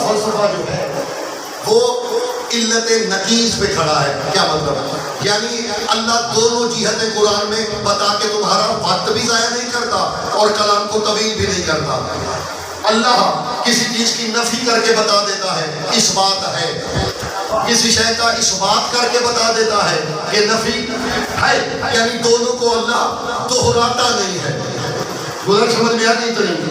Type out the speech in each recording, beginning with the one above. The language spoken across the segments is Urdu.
فلسفہ جو ہے وہ علت نقیص پہ کھڑا ہے. کیا مطلب؟ یعنی اللہ دونوں جہتیں قرآن میں بتا کے تمہارا وقت بھی ضائع نہیں کرتا اور کلام کو طویل بھی نہیں کرتا. اللہ کسی چیز کی نفی کر کے بتا دیتا ہے اس بات ہے، کسی شے کا اس بات کر کے بتا دیتا ہے کہ نفی ہے، یعنی دونوں کو اللہ دہراتا نہیں ہے. گزر سمجھ میں آتی تو نہیں.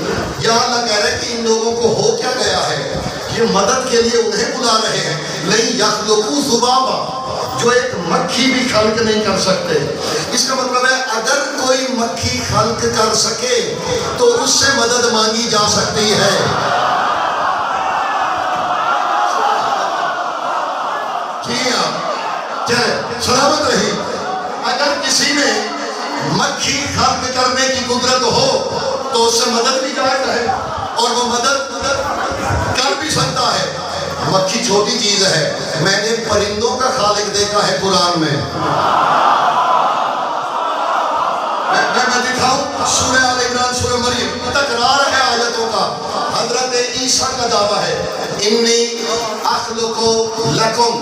یا اللہ کہہ رہے کہ ان لوگوں کو ہو کیا گیا ہے، یہ مدد کے لیے انہیں بلا رہے ہیں. نہیں یخلقوا ذبابا، جو ایک مکھی بھی خلق نہیں کر سکتے. اس کا مطلب ہے اگر کوئی مکھی خلق کر سکے تو اس سے مدد مانگی جا سکتی ہے. جی ہاں، چلے سلامت رہی. اگر کسی میں مکھی خلق کرنے کی قدرت ہو تو اس سے مدد بھی جائز ہے اور وہ مدد کر بھی سکتا ہے. مکھی چھوٹی چیز ہے، میں نے پرندوں کا خالق دیکھا ہے قرآن میں. میں دکھاؤں سورہ آل عمران سورہ مریم، تکرار ہے آیتوں کا. حضرت عیسیٰ کا دعویٰ ہے انی اخلق لکم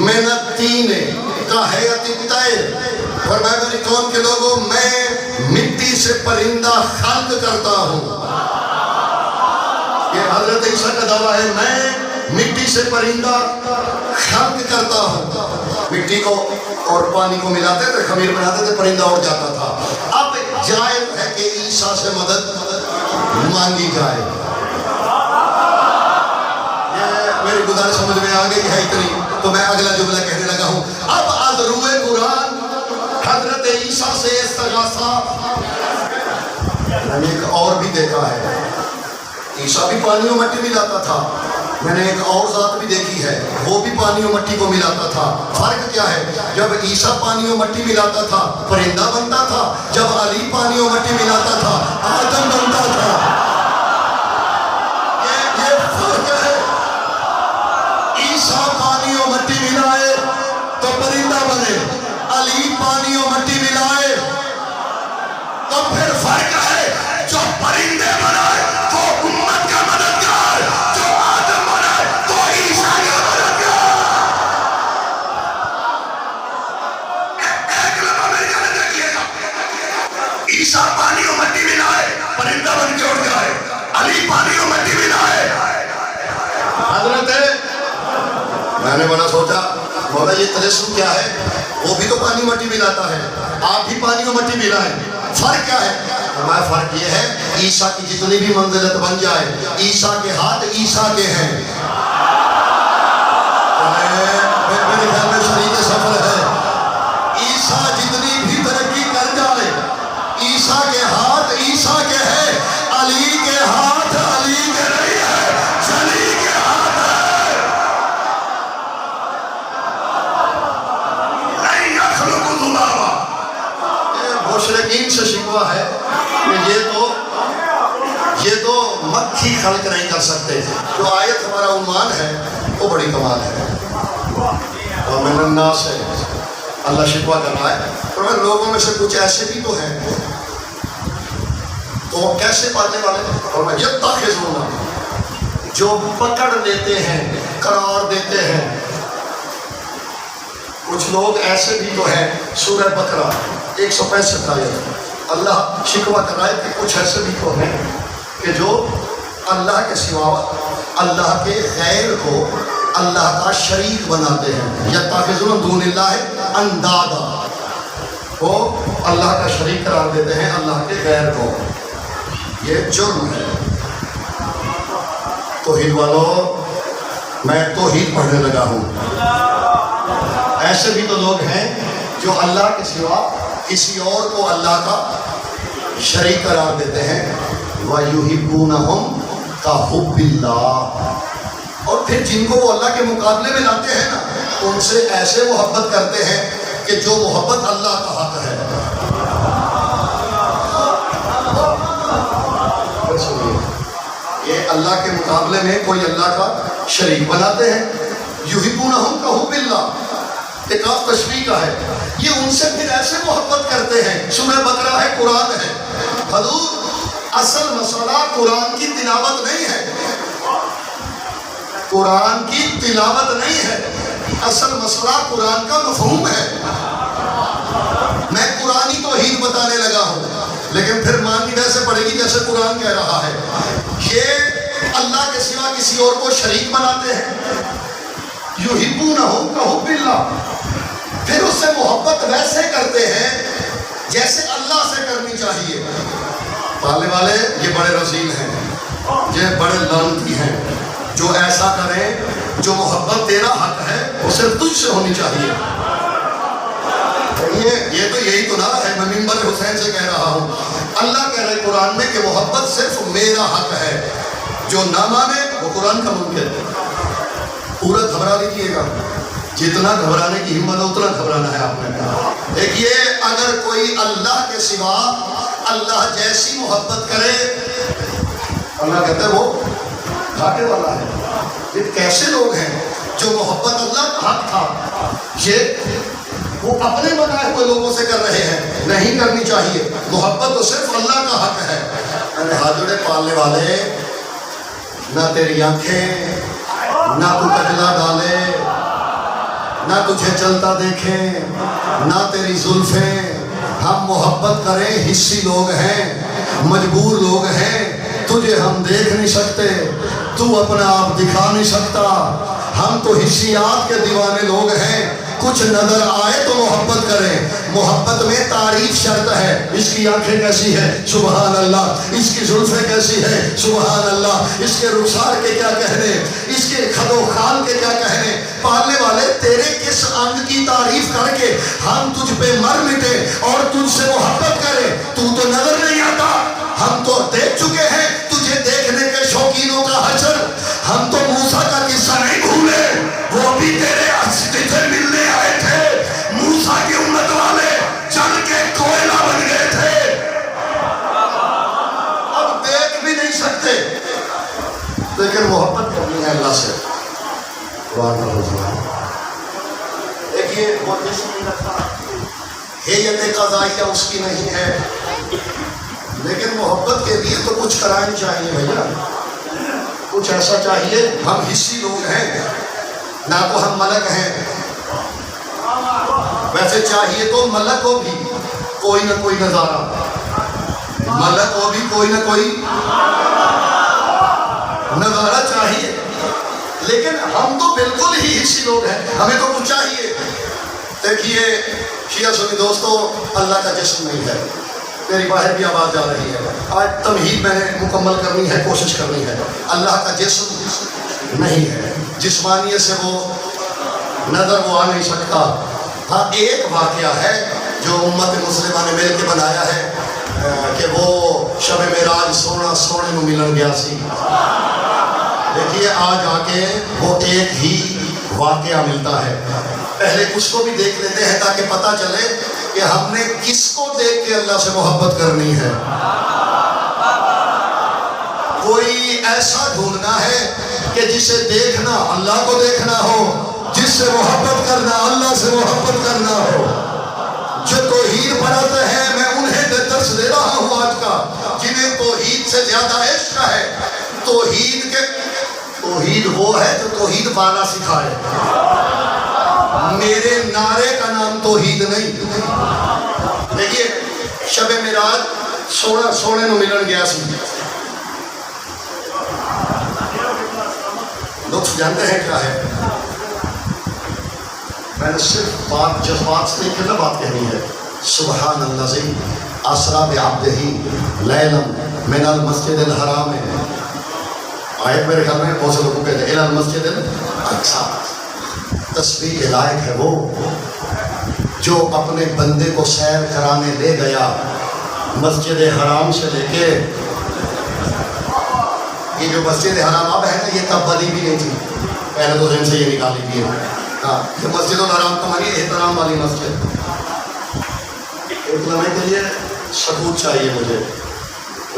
من الطین کہیئۃ الطیر. فرمایا میری قوم کے لوگوں میں مٹی سے پرندہ خلق کرتا ہوں. یہ حضرت عیسیٰ کا دعویٰ ہے میں مٹی سے پرندہ خلق کرتا ہوں. مٹی کو اور پانی کو ملاتے تھے، خمیر بناتے تھے، پرندہ اڑ جاتا تھا. اب جائز ہے کہ عیسیٰ سے مدد مانگی جائے. یہ میری گزارش سمجھ میں آ گئی ہے اتنی تو میں اگلا جملہ کہنے لگا ہوں. اب از روئے قرآن حضرت عیسیٰ سے استغاثہ میں نے ایک اور بھی دیکھا ہے. عیسیٰ بھی پانی و مٹی ملاتا تھا. میں نے ایک اور ذات بھی دیکھی ہے، وہ بھی پانی و مٹی کو ملاتا تھا. فرق کیا ہے؟ جب عیسیٰ پانی و مٹی ملاتا تھا پرندہ بنتا تھا، جب علی پانی و مٹی ملاتا تھا آدم بنتا تھا. یہ فرق ہے. عیسیٰ پانی و مٹی ملائے تو پرندہ بنے، علی پانی و مٹی ملائے تو پھر فرق ہے. جو پرندے بنائے وہ امت کا مددگار، جو آدم بنائے تو عیسیٰ کا مددگار. ایک لمحہ میری جانب دیکھیے گا. عیسیٰ پانی و مٹی ملائے پرندہ بن کے اڑ جائے، علی پانی و مٹی ملائے. حضرت میں نے بڑا سوچا مولا یہ تجسم کیا ہے؟ وہ بھی تو پانی مٹی ملاتا ہے، آپ بھی پانی و مٹی ملائیں، فرق کیا ہے؟ ہمارا فرق یہ ہے عیسیٰ کی جتنی بھی منزلت بن جائے عیسیٰ کے ہاتھ عیسیٰ کے ہیں. میرے خیال میں شریک سفر ہے. عیسیٰ جتنی بھی ترقی کر جائے عیسیٰ کے ہاتھ عیسیٰ کے ہیں. علی کے ہاتھ علی کے نہیں ہے، علی کے ہاتھ ہے. نہیں یخلق ذبابا. یہ مشرکین سے شکوہ ہے کہ یہ تو مکھی خلق نہیں کر سکتے. جو آیت ہمارا عنوان ہے وہ بڑی کمال ہے. اور من الناس ہے، اللہ شکوہ کر رہا ہے. اور لوگوں میں سے کچھ ایسے بھی تو ہیں تو وہ کیسے پانے والے ہیں؟ اور میں یتخذون، جو پکڑ لیتے ہیں، قرار دیتے ہیں. کچھ لوگ ایسے بھی تو ہیں. سورہ بقرہ 165 آیت اللہ شکوہ کر رہا ہے کہ کچھ ایسے بھی تو ہیں کہ جو اللہ کے سوا اللہ کے غیر کو اللہ کا شریک بناتے ہیں. یتخذون دون اللہ اندادا، وہ اللہ کا شریک قرار دیتے ہیں اللہ کے غیر کو. یہ جرم ہے. توحید والو میں توحید پڑھنے لگا ہوں. ایسے بھی تو لوگ ہیں جو اللہ کے سوا کسی اور کو اللہ کا شریک قرار دیتے ہیں. وَيُحِبُّونَهُمْ كَحُبِّ اللَّهِ، اور پھر جن کو وہ اللہ کے مقابلے میں لاتے ہیں نا ان سے ایسے محبت کرتے ہیں کہ جو محبت اللہ کا حق ہے. یہ اللہ کے مقابلے میں کوئی اللہ کا شریک بناتے ہیں. یحبونہم کحب اللہ، ایک آپ تشبیہ کا ہے. یہ ان سے پھر ایسے محبت کرتے ہیں. سورہ بقرہ ہے، قرآن ہے. حضور اصل مسئلہ قرآن کی تلاوت نہیں ہے. قرآن کی تلاوت نہیں ہے، اصل مسئلہ قرآن کا مفہوم ہے۔ میں قرآنی توحید بتانے لگا ہوں، لیکن پھر ماننی ویسے پڑے گی جیسے قرآن کہہ رہا ہے۔ یہ اللہ کے سوا کسی اور کو شریک بناتے ہیں، یحبونہ کحب اللہ، پھر اس سے محبت ویسے کرتے ہیں جیسے اللہ سے کرنی چاہیے۔ پالنے والے یہ بڑے رذیل ہیں، یہ بڑے لعنتی ہیں، جو ایسا کریں جو محبت تیرا حق ہے وہ صرف تجھ سے ہونی چاہیے۔ یہ تو یہی تو نہ ہے، میں منبر حسین سے کہہ رہا ہوں۔ اللہ کہہ رہے قرآن میں کہ محبت صرف میرا حق ہے، جو نہ مانے وہ قرآن کا منکر ہے۔ پورا گھبرا لیجیے گا، جتنا گھبرانے کی ہمت ہے اتنا گھبرانا ہے آپ نے۔ دیکھیے اگر کوئی اللہ کے سوا اللہ جیسی محبت کرے، اللہ کہتا ہے وہ گھاٹے والا ہے۔ یہ کیسے لوگ ہیں جو محبت اللہ کا حق تھا یہ وہ اپنے بنائے ہوئے لوگوں سے کر رہے ہیں؟ نہیں کرنی چاہیے، محبت تو صرف اللہ کا حق ہے۔ میں ہاتھ جوڑے پالنے والے، نہ تیری آنکھیں نہ تو کجلا ڈالے، نہ تجھے چلتا دیکھے، نہ تیری زلفیں، ہم محبت کریں حصی لوگ ہیں، مجبور لوگ ہیں، تجھے ہم دیکھ نہیں سکتے، تو اپنا آپ دکھا نہیں سکتا، ہم تو حصیات کے دیوانے لوگ ہیں، کچھ نظر آئے تو محبت کریں۔ محبت میں تعریف شرط ہے، اس کی آنکھیں کیسی ہیں سبحان اللہ، اس کی زلفیں کیسی ہیں سبحان اللہ، اس کے رخسار کے کیا کہنے، اس کے خد و خال کے کیا کہنے۔ پالنے والے تیرے کس انگ کی تعریف کر کے ہم تجھ پہ مر مٹے اور تجھ سے محبت کریں؟ تو نظر نہیں آتا، ہم تو دیکھ چکے ہیں تجھے دیکھنے کے شوقینوں کا حشر۔ ہم تو موسیٰ کا قصہ نہیں بھولے، وہ بھی تیرے سے ملنے آئے تھے، موسیٰ کی امت والے جل کے کوئلہ بن گئے تھے، اب دیکھ بھی نہیں سکتے، لیکن محبت کرنی ہے اللہ سے۔ دیکھیے وہ جسم نہیں رکھتا، حیت قضائیہ اس کی نہیں ہے، لیکن محبت کے لیے تو کچھ کرانی چاہیے بھیا، کچھ ایسا چاہیے۔ ہم حصی لوگ ہیں، نہ تو ہم ملک ہیں، ویسے چاہیے تو ملک کو بھی کوئی نہ کوئی نظارہ، ملک کو بھی کوئی نہ کوئی نظارہ چاہیے، لیکن ہم تو بالکل ہی حصی لوگ ہیں، ہمیں تو کچھ چاہیے۔ دیکھیے شیعہ سنی دوستو، اللہ کا جسم نہیں ہے، میری باہر بھی آواز جا رہی ہے، آج تمہید میں نے مکمل کرنی ہے، کوشش کرنی ہے۔ اللہ کا جسم نہیں ہے، جسمانیت سے وہ نظر وہ آ نہیں سکتا۔ ہاں ایک واقعہ ہے جو امت مسلمہ نے مل کے بنایا ہے کہ وہ شب معراج سونا سونے نو ملن گیا سی۔ دیکھیے آج آ کے وہ ایک ہی واقعہ ملتا ہے، پہلے اس کو بھی دیکھ لیتے ہیں تاکہ پتہ چلے کہ ہم نے کس کو دیکھ کے اللہ سے محبت کرنی ہے۔ کوئی ایسا ڈھونڈنا ہے کہ جسے دیکھنا اللہ کو دیکھنا ہو، جس سے محبت کرنا اللہ سے محبت کرنا ہو۔ جو توحید پڑھاتے ہیں میں انہیں درس دے رہا ہوں آج کا، جنہیں توحید سے زیادہ عشق ہے۔ توحید وہ ہے جو توحید والا سکھائے، میرے نعرے کا نام توحید نہیں۔ دیکھیے شب معراج سونا سونے نو ملن گیا سی، لطف جانتے ہیں کیا ہے؟ میں نے صرف بات جذبات سے نہیں کرنا، بات کہنی ہے۔ سبحان الذی اسریٰ بعبدہ لیلا من المسجد الحرام، آیت میرے خیال میں بہت سے لوگوں کہتے ہیں الی المسجد الاقصی۔ تسبیح کے لائق ہے وہ جو اپنے بندے کو سیر کرانے لے گیا مسجد حرام سے لے کے، یہ جو مسجد حرام اب ہے نا، یہ تب بنی بھی نہیں تھی، پہلے تو ذہن سے یہ نکالی بھی ہے۔ ہاں کہ مسجد الحرام کا مانی احترام والی مسجد۔ ایک لمحے کے لیے ثبوت چاہیے مجھے،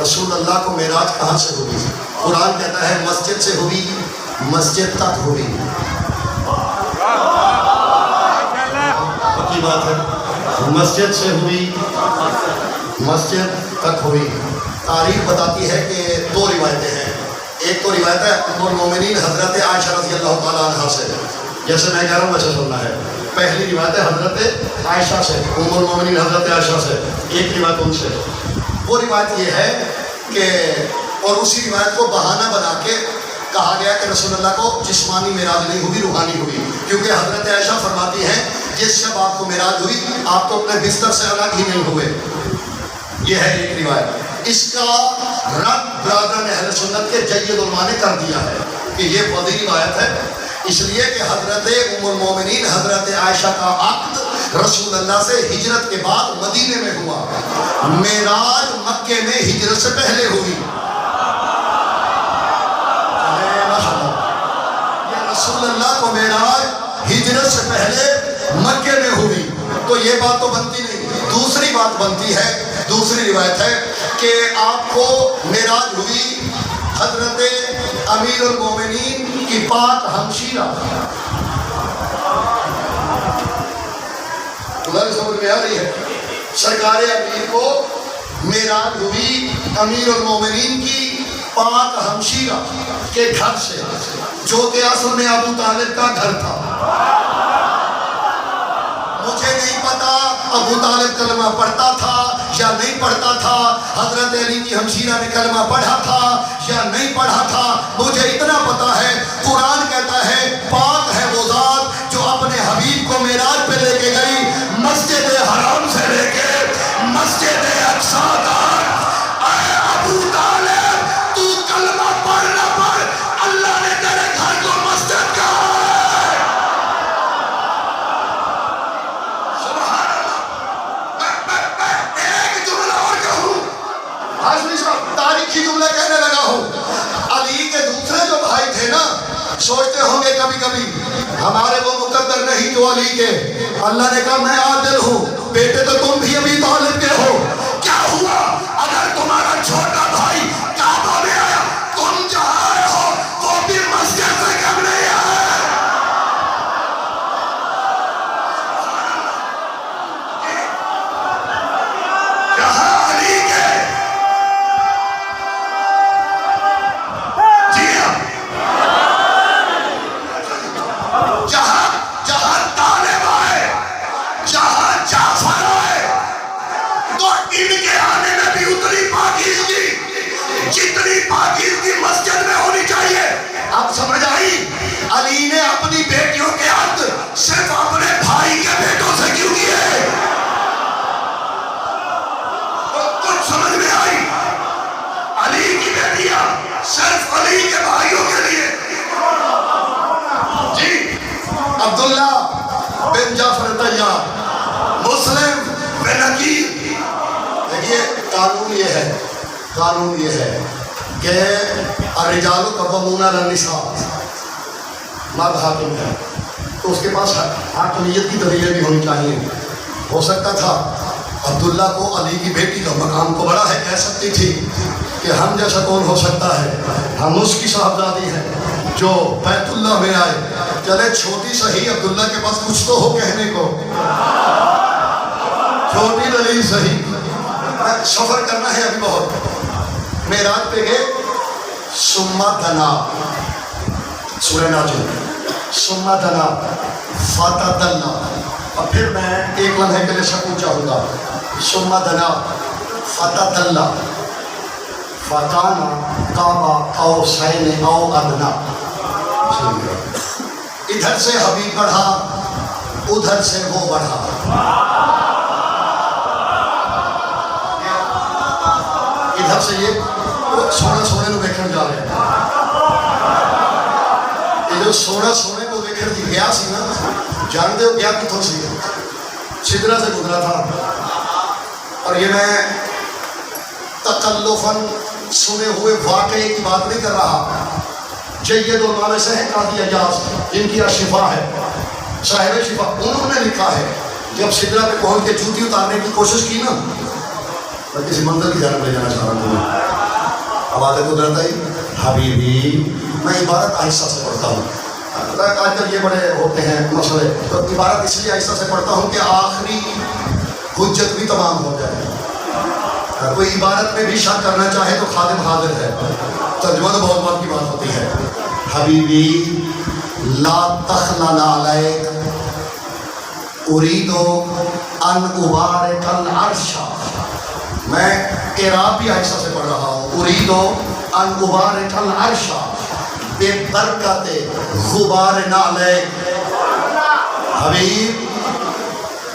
رسول اللہ کو معراج کہاں سے ہوئی؟ قرآن کہتا ہے مسجد سے ہوئی، مسجد تک ہوئی۔ پکی بات ہے، مسجد سے ہوئی، مسجد تک ہوئی۔ تاریخ بتاتی ہے کہ دو روایتیں ہیں، ایک تو روایت ہے ام المومنین حضرت عائشہ رضی اللہ تعالیٰ عنہ سے، جیسے میں کہہ رہا ہوں ویسے سننا ہے. پہلی روایت ہے حضرت عائشہ سے، ام المومنین حضرت عائشہ سے، ایک روایت ان سے. وہ روایت یہ ہے کہ اور اسی روایت کو بہانہ بنا کے کہا گیا کہ رسول اللہ کو جسمانی معراج نہیں ہوئی، روحانی ہوئی، کیونکہ حضرت عائشہ فرماتی ہیں جس شب آپ کو معراج ہوئی آپ تو اپنے بستر سے الگ ہی نہیں ہوئے. یہ ہے ایک روایت. اس کا رد برادران اہل سنت کے جید علماء نے کر دیا ہے کہ یہ فضی روایت ہے، اس لیے کہ حضرت ام المومنین حضرت عائشہ کا عقد رسول اللہ سے ہجرت کے بعد مدینے میں ہوا، معراج مکے میں ہجرت سے پہلے ہوئی. رسول اللہ کو معراج ہجرت سے پہلے مکے میں ہوئی، تو یہ بات تو بنتی نہیں. دوسری بات بنتی ہے، دوسری روایت ہے کہ آپ کو معراج ہوئی حضرت امیر المومنین کی پاک ہمشیرہ. سمجھ میں آ رہی ہے؟ سرکار امیر کو معراج ہوئی امیر المومنین کی پاک ہمشیرہ کے گھر سے، جو کہ اصل میں ابو طالب کا گھر تھا. مجھے نہیں پتا ابو طالب کلمہ پڑھتا تھا یا نہیں پڑھتا تھا، حضرت علی کی ہمشیرہ نے کلمہ پڑھا تھا یا نہیں پڑھا تھا. مجھے اتنا پتا ہے قرآن کہتا ہے پاک ہے وہ ذات جو اپنے حبیب کو معراج پہ لے کے گئی، مسجد حرام سے لے کے مسجد اقصی تک. اے ابو طالب تو کلمہ پڑھ نہ پڑھ، اللہ نے تیرے گھر کو مسجد کہا ہے. سبحان اللہ. میں ایک جملہ اور کہوں، حاضری صاحب تاریخی جملہ کہنے لگا ہوں. علی کے دوسرے جو بھائی تھے نا، سوچتے ہوں گے کبھی کبھی ہمارے وہ مقدر نہیں جو علی کے. اللہ نے کہا میں عادل ہوں، بیٹے تو تم بھی ابھی طالب کے ہو. کیا ہوا اگر تمہارا چھوٹا بھائی کعبہ میں آیا، تم جہاں آئے ہو وہ بھی مسجد سے کم نہیں آئے. جہاں علی کے جہاں طالب آئے، جہاں جعفر آئے، تو ان کے آنے میں بھی اتنی پاکیزگی جتنی پاکیزگی مسجد میں ہونی چاہیے. آپ سمجھ آئی؟ علی نے اپنی بیٹیوں کے عقد صرف اپنے بھائی کے بیٹوں سے کیوں کیے؟ کچھ سمجھ میں آئی؟ علی کی بیٹیاں صرف علی کے بھائیوں کے لیے. جی عبداللہ بن جعفر طیار، مسلم بن عقیل. دیکھیے قانون یہ ہے، قانون یہ ہے کہ الرجال قوامون علی النساء، مرد حاکم ہے تو اس کے پاس حاکمیت کی دلیلیں بھی ہونی چاہیے. ہو سکتا تھا عبداللہ کو علی کی بیٹی کا مقام تو بڑا ہے، کہہ سکتی تھی کہ ہم جیسا کون ہو سکتا ہے، ہم اس کی صاحبزادی ہیں جو بیت اللہ میں آئے. چلے چھوٹی صحیح، عبداللہ کے پاس کچھ تو ہو کہنے کو، چھوٹی دلیل صحیح. سفر کرنا ہے ابھی بہت. معراج پہ گئے، ثم دنا، سورہ ناجم، ثم دنا فتدلا. اور پھر میں ایک لمحے کے لیے سکون چاہوں گا. ثم دنا فتدلا فکان قاب قوسین او ادنی. ادھر سے حبیب بڑھا، ادھر سے وہ بڑھا. ادھر سے یہ سونا سونے کو دیکھنے جا رہے ہیں. یہ جو سونا سونے کو دیکھنے دی گیا سی نا، جانتے ہو گیا کتوں سی؟ سدرا سے گزرا تھا. اور یہ میں تکلفاً سنے ہوئے واقعے کی بات نہیں کر رہا. جید علماء میں سے ہے قاضی اجاز، جن کی شفا ہے، صاحب شفا، انہوں نے لکھا ہے جب سدرا پہ پہنچ کے جوتی اتارنے کی کوشش کی نا، میں کسی منظر کی جانب لے جانا چاہ رہا ہوں. آواز قدرت آئی، حبیبی میں عبارت آہستہ سے پڑھتا ہوں. آج کل یہ بڑے ہوتے ہیں مسئلے، تو عبارت اس لیے آہستہ سے پڑھتا ہوں کہ آخری حجت بھی تمام ہو جائے. کوئی عبارت میں بھی شک کرنا چاہے تو خادم حاضر ہے. ترجمہ تو بہت بات کی بات ہوتی ہے. حبیبی لا تخلل علیک اريد ان ابارک العرش. میں اعراب بھی عائشہ سے پڑھ رہا ہوں. اريد ان ابارک العرش بے برکت غبار نعلیک. حبیب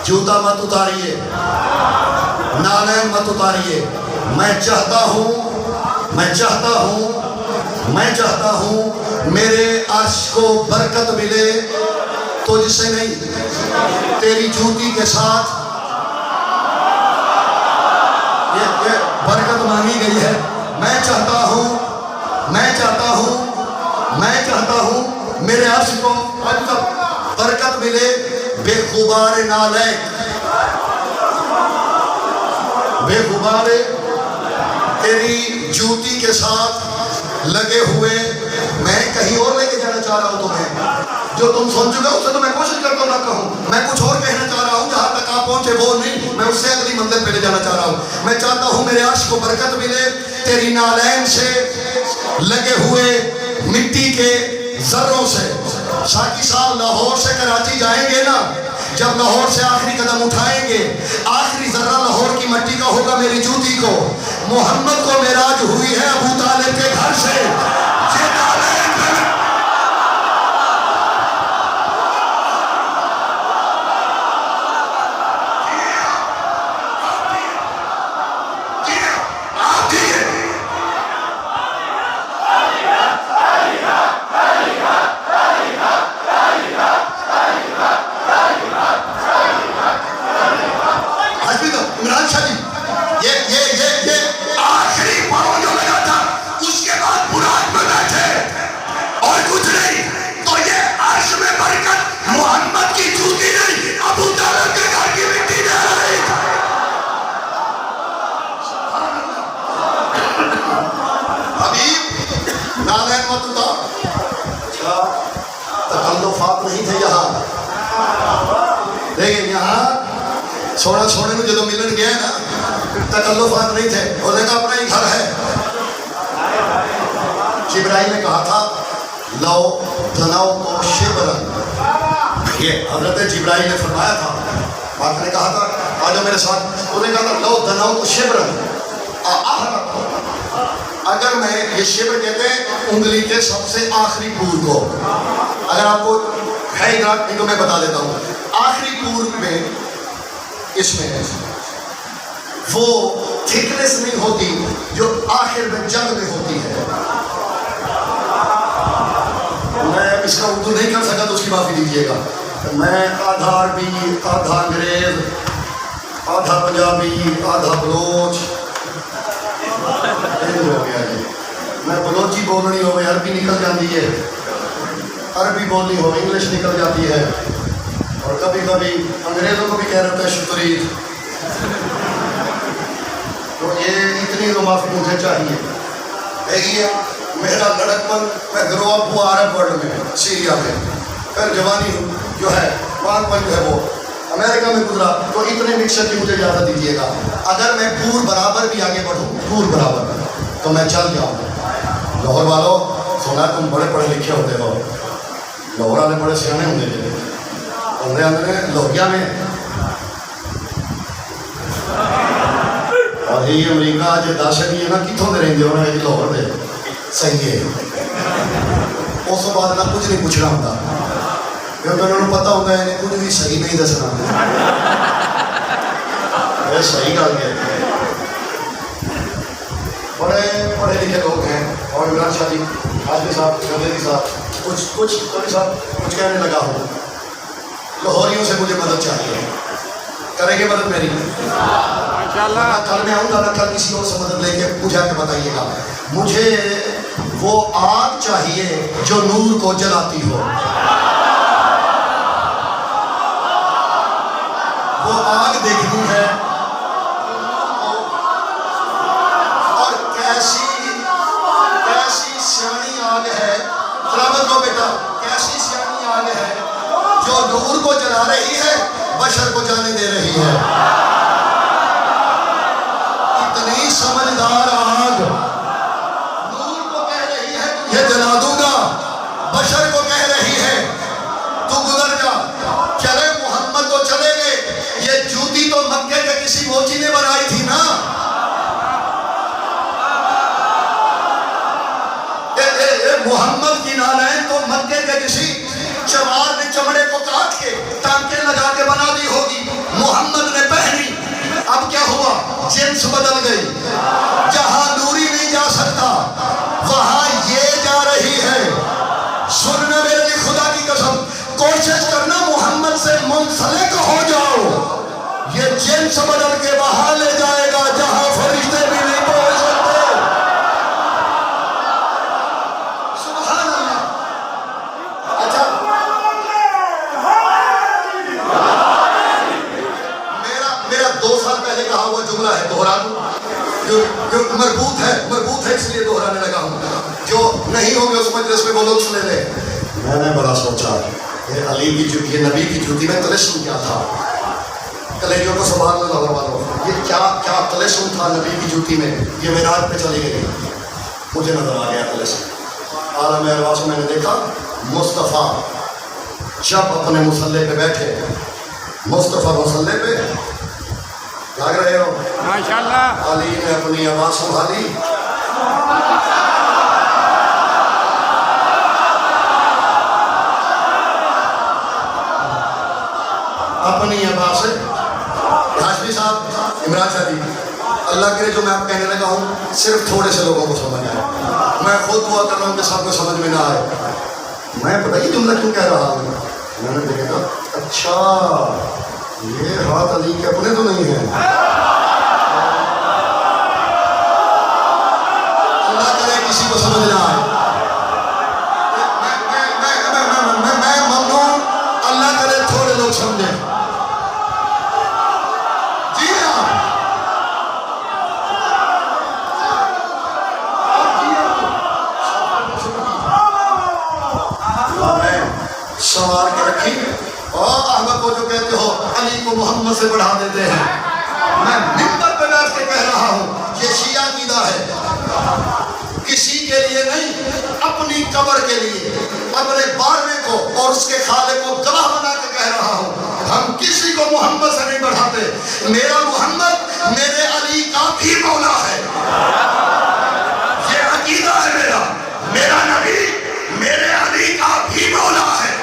جوتا مت اتاریے, نعلین مت اتاریے. میں چاہتا ہوں میرے عرش کو برکت ملے تجھ سے نہیں, تیری جوتی کے ساتھ. یہ برکت مانگی گئی ہے. میں چاہتا ہوں میرے عرش کو برکت ملے بے غبار نعلیک, بے غبار تیری جوتی کے ساتھ لگے ہوئے. میں کہیں اور لے کے جانا چاہ رہا ہوں تمہیں, جو تم سن چکے اس سے تو میں کوشش کرتا ہوں نہ کہوں. میں کچھ اور کہنا چاہ رہا ہوں, جہاں تک آپ پہنچے وہ نہیں, میں اس سے اگلی منزل پہ لے جانا چاہ رہا ہوں. میں چاہتا ہوں میرے عرش کو برکت ملے تیری نالین سے لگے ہوئے مٹی کے ذروں سے. ساقی صاحب لاہور سے کراچی جائیں گے نا, جب لاہور سے آخری قدم اٹھائیں گے, آخری ذرہ لاہور کی مٹی کا ہوگا میری جوتی کو. محمد کو معراج ہوئی ہے ابو طالب کے گھر سے. تکلفات نہیں تھے یہاں, لیکن یہاں چھوڑنے کو جدو ملن گیا نا تکلفات نہیں تھے. انہوں نے کہا اپنا ہی گھر ہے. جبرائیل نے کہا تھا لو دناؤ تو شبرن, یہ حضرت جبرائیل نے فرمایا تھا. آپ نے کہا تھا آجو میرے ساتھ. انہوں نے کہا تھا لو دناؤ تو شبرن, اگر میں یہ شبر کہتے ہیں انگلی کے سب سے آخری پور کو, اگر آپ کو ہے ادراک نہیں تو میں بتا دیتا ہوں. آخری پور میں اس میں وہ تھکنس نہیں ہوتی جو آخر میں جنگ میں ہوتی ہے. میں اس کا اردو نہیں کر سکا تو اس کی معافی دیجیے گا. میں آدھا عربی, آدھا انگریز, آدھا پنجابی, آدھا بلوچ ہو گیا جی. میں بلوچی بولنی ہو عربی نکل جاتی ہے, عربی بولنی ہو انگلش نکل جاتی ہے, اور کبھی کبھی انگریزوں کو بھی کہہ رہا ہے شکریہ. تو یہ اتنی تو معافی مجھے چاہیے. میرا لڑکپن میں گرو اپ ہوا عرب ورلڈ میں, سیریا میں, پھر جوانی جو ہے وہاں پر جو ہے وہ امریکہ میں گزرا. تو اتنے مکسر کی مجھے اجازت دیجیے گا. اگر میں پور برابر بھی آگے بڑھوں, پور برابر, تو میں چل جاؤں. لاہور والوں سنا تم بڑے پڑھے لکھے ہوتے ہو, لاہور والے بڑے سیانے ہوتے تھے. اندر لوہیا میں اور یہ امریکہ جو دس بھی ہے نا کتوں کے رہتے ہو لاہور دے صحیح ہے. اس بعد نہ کچھ نہیں پوچھنا ہوتا کیونکہ انہوں نے پتا ہوتا ہے کچھ بھی صحیح نہیں دسنا. صحیح گل ہے. بڑے پڑھے لکھے لوگ ہیں. اور عمران شاہ جی حاجی صاحب جویدی صاحب کچھ کہنے لگا ہوں. لاہوریوں سے مجھے مدد چاہیے, کریں گے مدد میری؟ انشاءاللہ. کل میں آؤں گا نا, کل کسی اور سے مدد لے کے مجھے آ کے بتائیے گا. مجھے وہ آگ چاہیے جو نور کو جلاتی ہو. وہ آگ دیکھنی ہے, اور کیسی سیانی آگ ہے. سلامت کو بیٹا, کیسی سیانی آگ ہے جو نور کو جلا رہی ہے, بشر کو جانے دے رہی ہے. اتنی سمجھدار آگ نور کو کہہ کوشش کرنا محمد سے منسلک ہو جاؤ، یہ جنس بدل کے وہاں لے جائے گا جہاں فرشتے بھی نہیں پہنچ سکتے۔ سبحان اللہ۔ اچھا میرا 2 سال پہلے کہا ہوا جملہ ہے، دہرا دوں، جو مربوط ہے اس لیے دہرانے لگا ہوں، جو نہیں ہوں گے اس مجلس میں وہ لوگ سنے لیں۔ میں نے بڑا سوچا یہ علی کی جوتی، یہ نبی کی جوتی میں تلسم کیا تھا؟ کلیجوں کو سبحان اللہ والوں، یہ کیا تلسم تھا نبی کی جوتی میں؟ یہ معراج پہ چلی گئی، مجھے نظر آ گیا تلسم۔ عالم ارواح میں نے دیکھا مصطفیٰ جب اپنے مصلے پہ بیٹھے، مصطفیٰ مصلے پہ جاگ رہے ہو ماشاءاللہ، علی نے اپنی آواز سنبھالی، اپنی آواز سے ہاشمی صاحب، عمران شاہ جی، اللہ کرے جو میں آپ کہنے لگا ہوں صرف تھوڑے سے لوگوں کو سمجھ آئے، میں خود دعا کر رہا ہوں کہ سب کو سمجھ میں نہ آئے۔ میں پتہ یہ جملہ کیوں کہہ رہا ہوں؟ میں نے دیکھا اچھا یہ ہاتھ علی کے اپنے تو نہیں ہیں، اللہ کرے کسی کو سمجھ نہ آئے۔ میں ممنون، اللہ کرے تھوڑے لوگ سمجھیں۔ جی ہاں، سوار کے رکھی اور احمد کو جو کہتے ہو علی کو محمد سے بڑھا دیتے ہیں، میں منبر پہ بیٹھ کے کہہ رہا ہوں یہ شیعہ عقیدہ ہے، کسی کے لیے نہیں، اپنی قبر کے لیے، اپنے بارے کو اور اس کے خالق کو گواہ بنا کے کہہ رہا ہوں، ہم کسی کو محمد سے نہیں بڑھاتے۔ میرا محمد میرے علی کا بھی مولا ہے، یہ عقیدہ ہے میرا نبی میرے علی کا بھی مولا ہے۔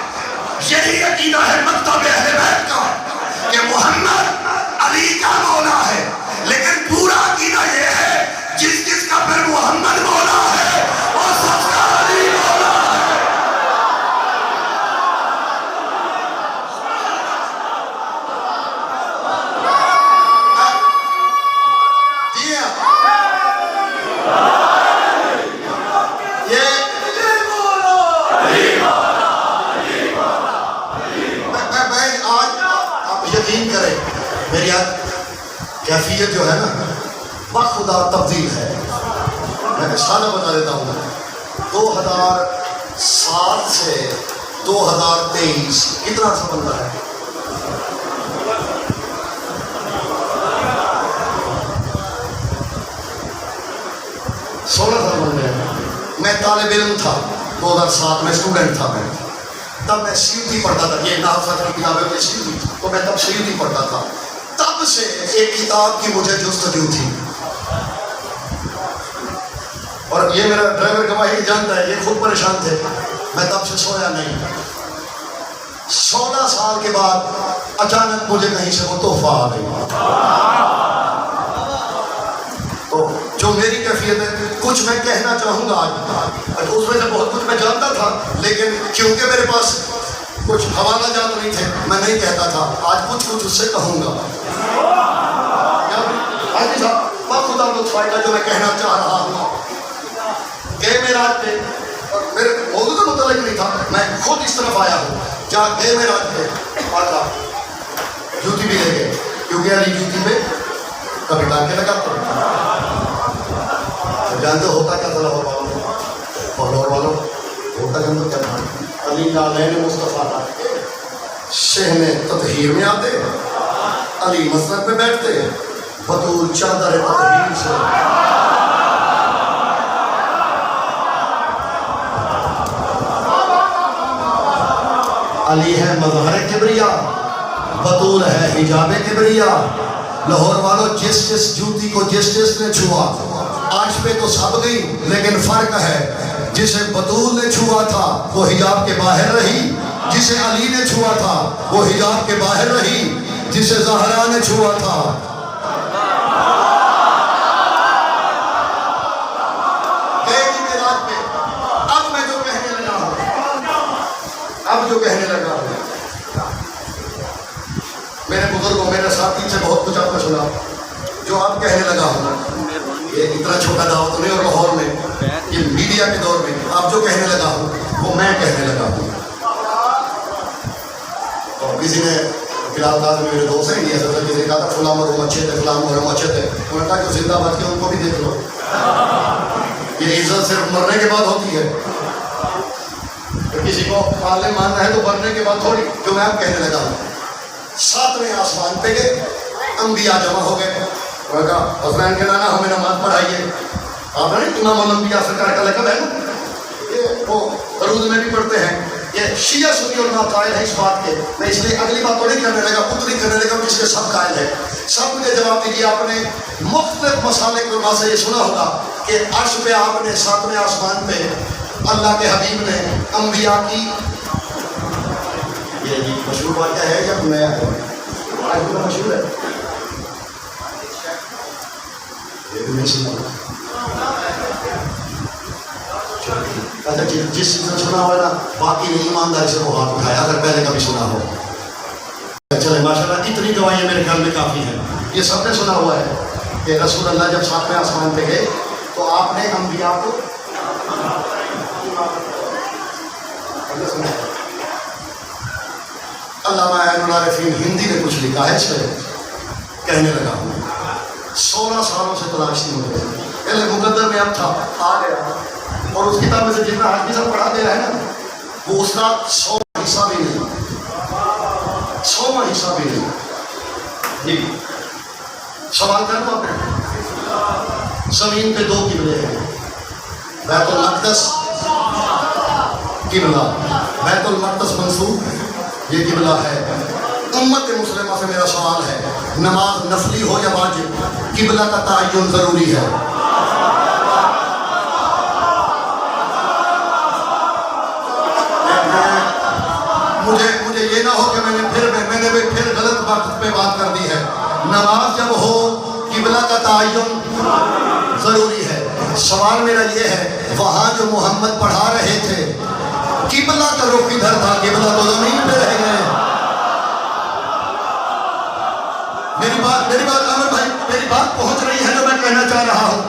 یہی عقیدہ ہے مکتب اہل بیت کا کہ محمد علی کا مولا ہے، لیکن پورا عقیدہ یہ ہے جس کا پھر محمد مولا ہے اور سب کا علی مولا ہے۔ یقین کریں میری کیفیت جو ہے نا بخدا تبدیل ہے۔ میں سادہ بتا دیتا ہوں، 2007 سے 2023 کتنا سا بندہ ہے؟ 16 سال بندے ہیں۔ میں طالب علم تھا 2007 میں، اسٹوڈنٹ تھا میں، تب میں سیوتی پڑھتا تھا، یہ نحوت کی کتابیں میں سیوتی، تو میں تب سیوتی پڑھتا تھا۔ تب سے ایک کتاب کی مجھے جستجو تھی، اور یہ میرا ڈرائیور گواہی جانتا ہے، یہ خود پریشان تھے، میں تب سے سویا نہیں۔ 16 سال کے بعد اچانک مجھے کہیں سے وہ تحفہ آ گئی۔ تو جو میری کیفیت ہے، کچھ میں کہنا چاہوں گا آج، اس میں سے بہت کچھ میں جانتا تھا، لیکن کیونکہ میرے پاس کچھ حوالہ جات نہیں تھے میں نہیں کہتا تھا، آج کچھ اس سے کہوں گا۔ حاجی صاحب خدا لطف آئے گا جو میں کہنا چاہ رہا ہوں کہ معراج پہ، اور میرے موضوع کا متعلق نہیں تھا، میں خود اس طرف آیا ہوں، جہاں گئے معراج پہ آقا جوتی بھی لے گئے، کیونکہ علی جوتی پہ کبھی ٹانکے لگاتے جانتے ہوتا کیا تھا لاہور والوں ہوتا جانتے کیا تھا؟ علی لالین مصطفیٰ شہن تطہیر میں آتے، علی مسند پہ بیٹھتے، بطول چادر تطہیر سے علی ہے مظہر کبریا، بطول ہے حجاب کبریا۔ لاہور والوں جس جوتی کو جس نے چھوا، آج پہ تو سب گئی، لیکن فرق ہے جسے بطول نے چھوا تھا وہ حجاب کے باہر رہی، جسے علی نے چھوا تھا وہ حجاب کے باہر رہی، جسے زہرا نے چھوا تھا اب میں جو کہنے لگا ہوں اساتید سے بہت کچھ آپ کو سنا جو آپ کہنے لگا ہوں، یہ اتنا چھوٹا دعوت نہیں، اور لاہور میں یہ میڈیا کے دور میں آپ جو کہنے لگا ہوں وہ میں کہنے لگا ہوں. اور کسی نے فی الحال کہا کہ میرے دوست ہیں انڈیا سے، کسی نے کہا تھا فلاں مرحوم اچھے تھے، فلاں مرحوم اچھے تھے. انہوں نے کہا کہ زندہ باد کے ان کو بھی دیکھ لو. یہ عزت صرف مرنے کے بعد ہوتی ہے. کسی کو پالے ماننا ہے تو مرنے کے بعد تھوڑی. جو میں آپ کہنے لگا ہوں، 7ویں آسمان پہ گئے، انبیاء جمع ہو گئے. انہوں نے کہا حسنین کے نانا ہمیں نماز پڑھائیے. آپ نے امام الانبیاء سرکار کا لقب ہے نا، یہ وہ درود میں بھی پڑھتے ہیں. یہ شیعہ سنی علماء قائل ہیں اس بات کے. میں اس لیے اگلی بات تو نہیں کرنے لگا، اتنی کرنے لگا جس کے سب قائل ہیں. سب مجھے جواب دیجیے. آپ نے مختلف مسالک علماء سے یہ سنا ہوگا کہ عرش پہ آپ نے 7ویں آسمان پہ اللہ کے حبیب نے انبیاء کی، یہ مشہور واقعہ ہے یا نیا ہے؟ مشہور ہے، یہ بھی نہیں سنا. اچھا جس چیز نے سنا ہوا نا باقی نہیں، ایمانداری سے وہ ہاتھ اٹھایا اگر پہلے کبھی سنا ہو. چلے ماشاءاللہ اتنی دوائیں میرے خیال میں کافی ہیں. یہ سب نے سنا ہوا ہے کہ رسول اللہ جب 7ویں آسمان پہ گئے تو آپ نے انبیاء کو علامہ عین العارفین ہندی نے کچھ لکھا ہے اس پہ، کہنے لگا ہوں 16 سالوں سے تلاش نہیں ہو رہی. پہلے مقدر میں اب تھا، آ گیا، اور اس کتاب میں سے جتنا آج بھی سب پڑھا گیا ہے نا وہ اس کا 100واں حصہ بھی نہیں، 100واں حصہ بھی نہیں. جی سوال کر لو. آپ نے زمین پہ 2 قبلے ہیں، بیت المقدس قبلہ، بیت المقدس منسوب یہ قبلہ ہے. امت مسلمہ سے میرا سوال ہے، نماز نفلی ہو یا واجب، قبلہ کا تعین ضروری ہے. مجھے یہ نہ ہو کہ میں نے پھر غلط وقت پہ بات کر دی ہے. نماز جب ہو قبلہ کا تعین ضروری ہے. سوال میرا یہ ہے، وہاں جو محمد پڑھا رہے تھے قبلہ کا رخ کدھر تھا؟ قبلہ تو زمین پہ رہ گئے. میری بات عامر بھائی، میری بات پہنچ رہی ہے جو میں کہنا چاہ رہا ہوں.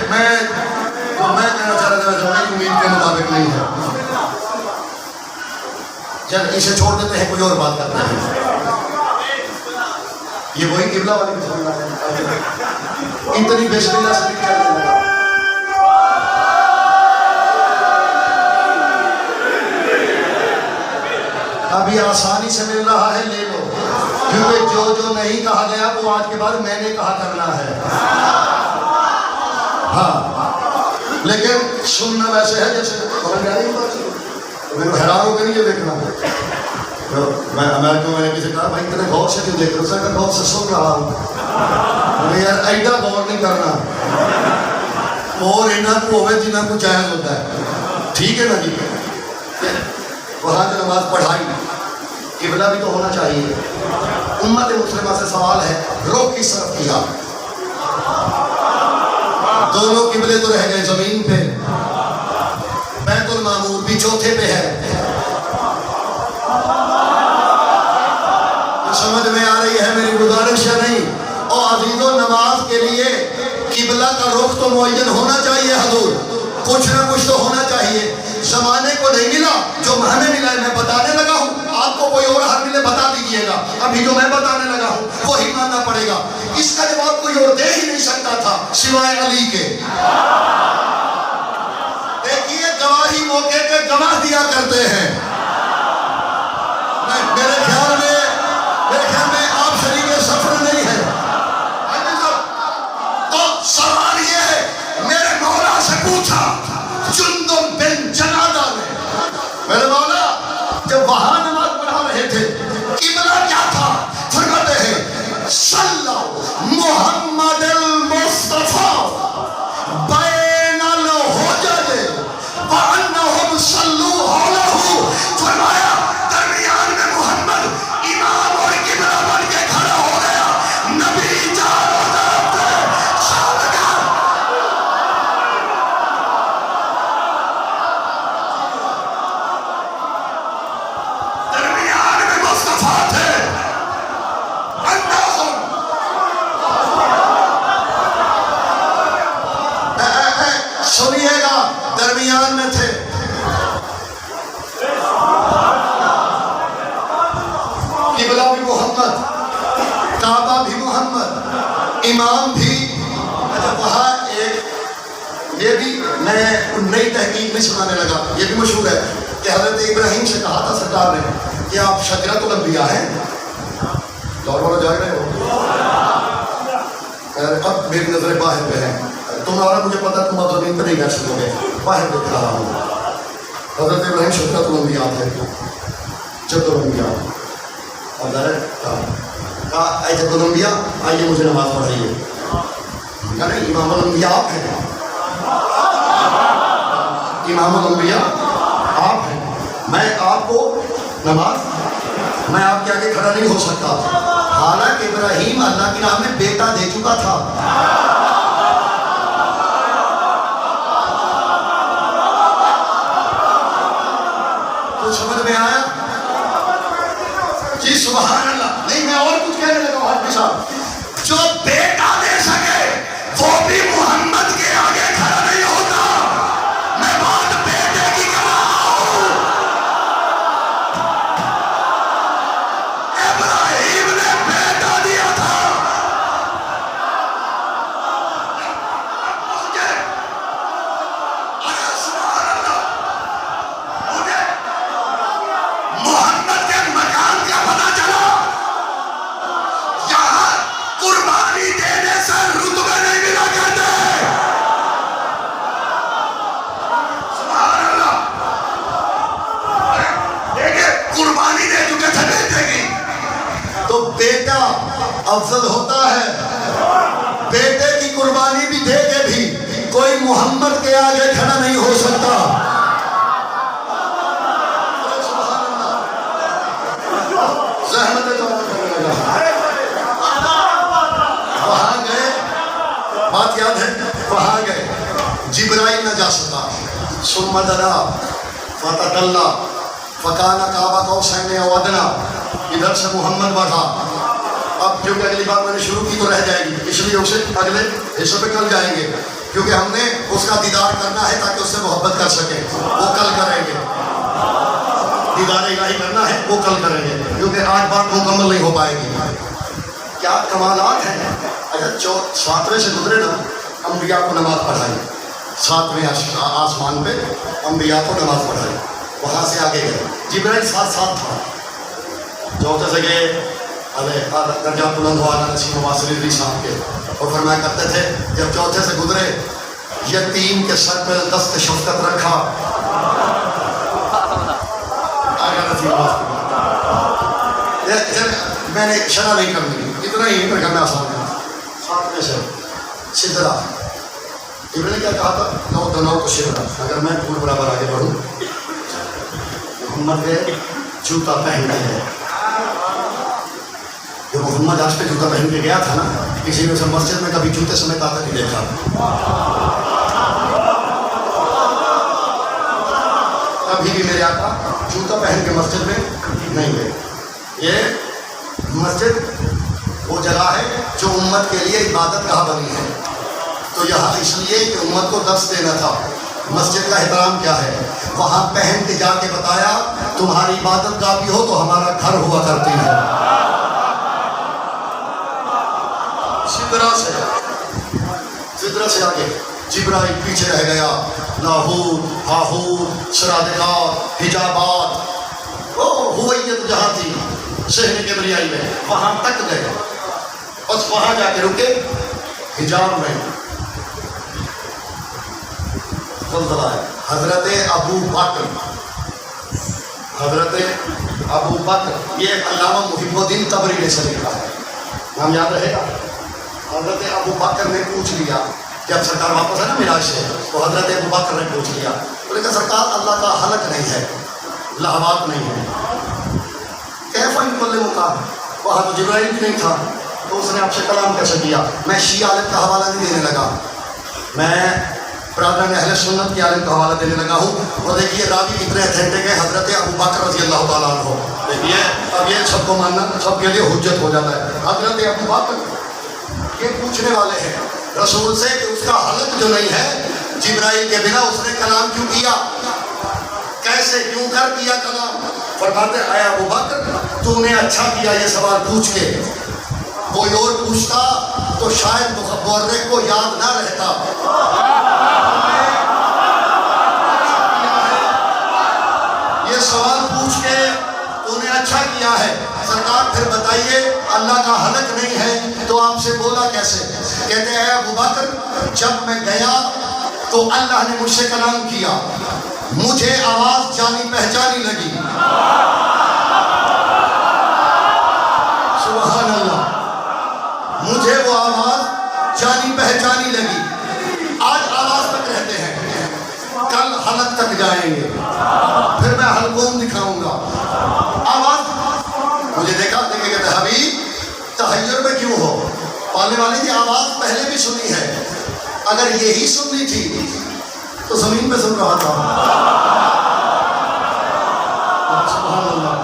میں کہنا چاہ رہا تھا میری امید کے مطابق نہیں ہے. چل اسے چھوڑ دیتے ہیں، کوئی اور بات کرتے ہیں. یہ وہی قبلہ والی بسم اللہ ہے، اتنی بسم اللہ سے کرنے لگا. ابھی آسانی سے مل رہا ہے، لے لو، کیونکہ جو نہیں کہا گیا وہ آج کے بعد میں نے کہا کرنا ہے. ہاں لیکن سننا ویسے ہے جیسے میرے کو حیران ہو کے نہیں یہ دیکھنا. میں امریکہ میں نے کسی کہا بھائی اتنے غور سے کیوں دیکھ رہا ہوں؟ غور سے سن رہا ہوں. یار ایڈا غور نہیں کرنا، اور انہاں کو ہوئے جنہاں کو جائز ہوتا ہے. ٹھیک ہے نا جی. وہاں جو نماز پڑھائی قبلہ بھی تو ہونا چاہیے. امت مسلمہ سے سوال ہے، رخ کس طرف کیا؟ دونوں قبلے تو رہ گئے زمین پہ. بیت المعمور بھی چوتھے پہ ہے. سمجھ میں آ رہی ہے میری گزارش یا نہیں؟ اور عزیزوں نماز کے لیے قبلہ کا رخ تو معین ہونا چاہیے. حضور کچھ نہ کچھ تو ہونا چاہیے. زمانے کو نہیں ملا، جو ہمیں ملا ہے میں بتانے لگا ہوں. آپ کو کوئی اور حق ملے بتا دیجئے گا. ابھی جو میں بتانے لگا ہوں وہی ماننا پڑے گا. اس کا جواب کوئی اور دے ہی نہیں سکتا تھا سوائے علی کے. دیکھیے گواہی موقع پہ گواہ دیا کرتے ہیں. میرے خیال میں آپ شریک سفر نہیں ہے. تو سوال یہ ہے، میرے مولا سے پوچھا جندب بن جنادہ نے، میرے مولا جب وہاں نماز پڑھا رہے تھے قبلہ کیا تھا؟ فرماتے ہیں صلی محمد المصطفیٰ بین الحجج وانہم صلوا علیہ درمیان میں تھے. قبلہ بھی محمد، کعبہ بھی محمد، امام بھی. وہاں ایک یہ بھی میں نئی تحقیق میں سنانے لگا، یہ بھی مشہور ہے کہ حضرت ابراہیم سے کہا تھا سرکار نے کہ آپ شجرۃ الانبیاء ہیں. لاہور والا جاگ رہے ہو؟ اب میری نظریں باہر پہ ہیں. تمہارا مجھے پتا تم اب زمین پہ نہیں بیٹھ سکو گے، باہر دیکھ رہا ہوں. حضرت ابراہیم شجرۃ الانبیاء تھے، جد الانبیاء. اور کہا اے جد الانبیاء آئیے مجھے نماز پڑھائیے. نہیں، امام الانبیاء آپ ہیں، امام الانبیاء آپ ہیں. میں آپ کو نماز، میں آپ کے آگے کھڑا نہیں ہو سکتا. حالانکہ ابراہیم اللہ کی راہ میں بیٹا دے چکا تھا. تو سمجھ میں آیا؟ جی سبحان اللہ. نہیں، میں اور کچھ کہنے لگا ہوں. حاجی صاحب، جو بیٹا دے سکے وہ بھی محمد کے آگے کھڑا نہیں ہوتا. میں بات بیٹے کی کر رہا ہوں. ابراہیم نے بیٹا دیا تھا. سبحان اللہ. مجھے محمد کے مکان کا پتہ چلا. یہاں قربانی دینے سے رتبے نہیں ملا کرتے. سبحان اللہ. دیکھیں، قربانی دے چکے تھے بیٹے کی، تو بیٹا افضل ہوتا ہے. بیٹے کی قربانی بھی دے کے بھی کوئی محمد کے آگے کھڑا نہیں ہو سکتا. زحمت وہاں گئے، بات یاد ہے، وہاں گئے. جبرائیل نہ جا سکا. ثم دنا فتدلی فکان قاب قوسین او ادنی. ادھر سے محمد بڑھا. اب کیونکہ اگلی بات میں نے شروع کی تو رہ جائے گی، اس لیے اسے اگلے حصے پہ کل جائیں گے، کیونکہ ہم نے اس کا دیدار کرنا ہے تاکہ اس سے محبت کر سکیں. وہ کل کریں گے. دیدار الہی کرنا ہے، وہ کل کریں گے، کیونکہ آج بات مکمل نہیں ہو پائے گی. کیا کمالات ہیں. اچھا، 7ویں سے گزرے نا، انبیاء کو نماز پڑھائی. 7ویں آسمان پہ انبیاء کو نماز پڑھائی. وہاں سے آگے گئے. جبرائیل ساتھ تھا. چوتھے سے گئے درجہ بلند ہوا نسیم واصل صاحب کے، اور فرمایا کرتے تھے جب چوتھے سے گزرے، یتیم کے سر پہ دست شفقت رکھا. میں نے شرح نہیں کرنی، اتنا ہی پر کرنا آسان ہے. 7ویں سے سدرا. ابن نے کیا کہا تھا؟ 9 دنوں کو سدرا. اگر میں پور برابر آگے بڑھوں، محمد کے جوتا پہن کے ہے. جو محمد آج پہ جوتا پہن کے گیا تھا نا، کسی نے اسے مسجد میں کبھی جوتے سمیت آتا نہیں دیکھا. کبھی بھی میرے آقا جوتا پہن کے مسجد میں نہیں گئے. یہ مسجد وہ جگہ ہے جو امت کے لیے عبادت گاہ بنی ہے. تو یہاں اس لیے کہ امت کو درس دینا تھا مسجد کا احترام کیا ہے. وہاں پہن کے جا کے بتایا تمہاری عبادت گاہ بھی ہو تو ہمارا گھر ہوا کرتی ہے. سدرا سے آگے جبرائیل پیچھے رہ گیا. لاہور، ہاہور، سرادقات، حجابات، ہویت جہاں تھی شہر کبریائی میں، وہاں تک گئے. بس وہاں جا کے رکے. حجاب میں زلزلہ ہے. حضرت ابو بکر، حضرت ابو بکر، یہ علامہ محب الدین طبری نے سے لکھا ہے، نام یاد رہے گا. حضرت ابو بکر نے پوچھ لیا جب سرکار واپس ہے نا معراج سے، تو حضرت ابو بکر نے پوچھ لیا، بولے کہ سرکار اللہ کا حلق نہیں ہے، لہوات نہیں ہے. کیف ان کل مقام، وہاں تو جبرائیل بھی نہیں تھا، تو اس نے آپ سے کلام کیسے کیا. میں شیعہ عالم کا حوالہ نہیں دینے لگا، میں برادران اہل سنت کے عالم کا حوالہ دینے لگا ہوں. اور دیکھیے راوی کتنے اتھینٹک ہے، حضرت ابو بکر رضی اللہ تعالیٰ عنہ. دیکھیے اب یہ سب کو ماننا سب کے لیے حجت ہو جاتا ہے. حضرت ابو بکر یہ پوچھنے والے ہیں رسول سے کہ اس کا حلق جو نہیں ہے جبرائیل کے بنا اس نے کلام کیوں کیا؟ کیسے کیوں کر دیا کلام؟ فرماتے اے ابو بکر تو نے اچھا کیا یہ سوال پوچھ کے، کوئی اور پوچھتا تو شاید مورخ کو یاد نہ رہتا۔ یہ سوال پوچھ کے تو نے اچھا کیا ہے۔ سرکار پھر بتائیے اللہ کا حلق نہیں ہے تو آپ سے بولا کیسے؟ کہتے ہیں اے ابو بکر جب میں گیا تو اللہ نے مجھ سے کلام کیا، مجھے آواز جانی پہچانی لگی۔ سبحان اللہ، مجھے وہ آواز جانی پہچانی لگی۔ آج آواز تک رہتے ہیں، کل حلق تک جائیں گے، پھر میں حلقوم دکھاؤں گا۔ آواز مجھے دیکھا دیکھے کہتے ہیں حبیب تحیر میں کیوں ہو؟ پالنے والے کی آواز پہلے بھی سنی ہے، اگر یہی سننی تھی تو زمین پہ سن رہا تھا۔ سبحان اللہ،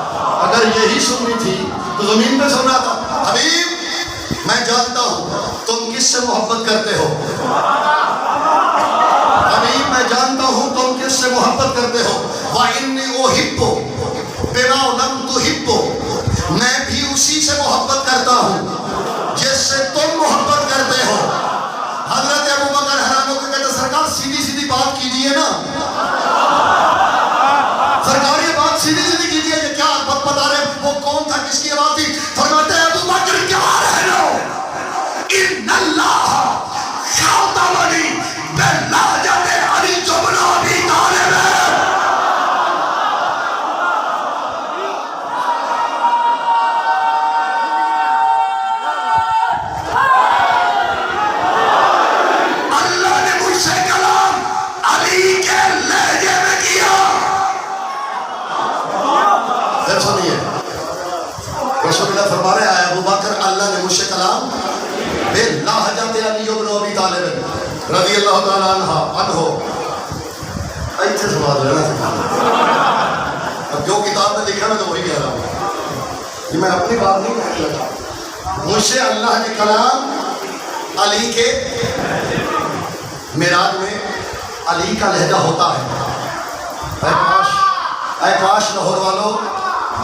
اگر یہی سننی تھی تو زمین پہ سن رہا تھا۔ حبیب میں جانتا ہوں تم کس سے محبت کرتے ہو، حبیب میں جانتا ہوں تم کس سے محبت کرتے ہو۔ وَإِنِّي أُحِبُّ بِمَا لَمْ تُحِبُّ، میں بھی اسی سے محبت کرتا ہوں جس سے تم محبت کرتے ہو۔ حضرت ابو بکر حیران ہو کے کہتے سرکار سیدھی سیدھی بات کیجئے نا، سرکار یہ بات سیدھی سیدھی کیجئے، یہ کیا بتا رہے وہ کون تھا، کس کی آواز تھی؟ فرماتے ہیں ابو بکر کیا رہنو ان اللہ خاطبنی بلہجت علی بن ابی طالب۔ رسول اللہ فرما رہے ہیں ابو بکر اللہ نے مجھ سے کلام بے لہجت علی بن ابی طالب رضی اللہ تعالیٰ عنہ ایسے سوال لینا۔ اب جو کتاب میں لکھا میں تو وہی کہہ رہا ہوں، یہ میں اپنی بات نہیں کہہ رہا۔ مجھ سے اللہ نے کلام علی کے معراج میں علی کا لہجہ ہوتا ہے۔ اے کاش لاہور والوں